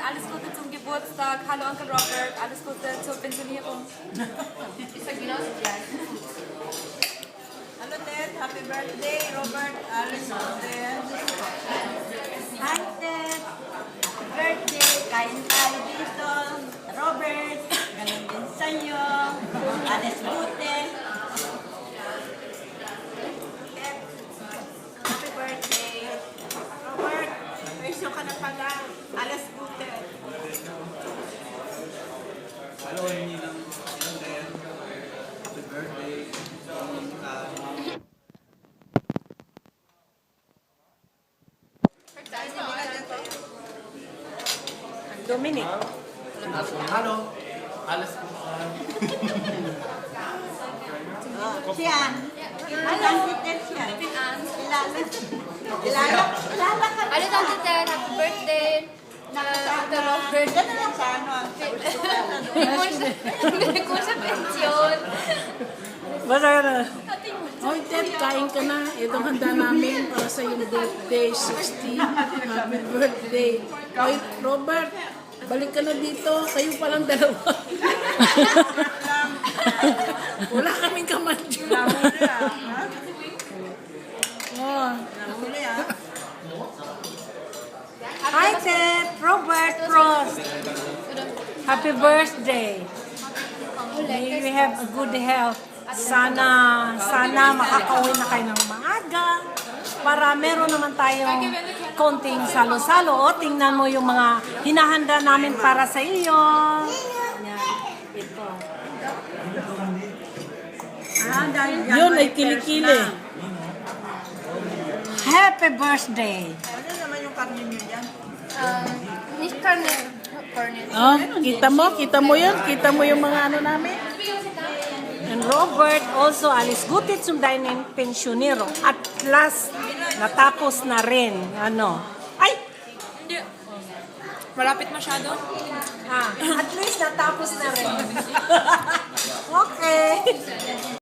alles Gute zum Geburtstag. Hallo Onkel Robert, alles Gute zur Pensionierung. Ich sag genauso gleich. Hallo Ted, happy birthday, Robert. Alles Gute. Hi, Ted. Happy birthday. Kain tayo dito. Robert, ganun din sa'yo. Alas Gute. Ted, happy birthday. Robert, version ka na pala. Alas Gute. Hello, hindi lang din. Happy birthday. Dominic. Hello. Alas ko. Siyan. Ilan si Ted siyan? Kilala ka. Ano Tante Ted, happy birthday. Onkel Robert. Gano'n lang sa ano. Bili ko sa pensyon. Basta na. Hoy, Ted, kain ka na. Itong handa namin para sa iyong birthday, 60. Happy birthday. Hoy, Robert, balik ka na dito. Kayo palang dalawa. Wala kaming kamadyo. Nahuli ah. Ha? Oh. Nahuli ah. Hi, Ted. Robert Frost. Happy birthday. May you have a good health. Sana makakauwi na kayo ng maaga para meron naman tayong konting salo-salo. O, tingnan mo yung mga hinahanda namin para sa iyo. Yan. Ito. Dahil yan, Yun ay may kilikili. first na. Happy birthday. Ano naman yung karne niyo dyan? Nicht Cornet. Cornet. Oh, kita mo yun? Kita mo yung mga ano namin? And Robert also, alis gutit zum deinem pensionero. At last, natapos na rin. Ano? Ay! Hindi. Malapit masyado. At least natapos na rin. Okay.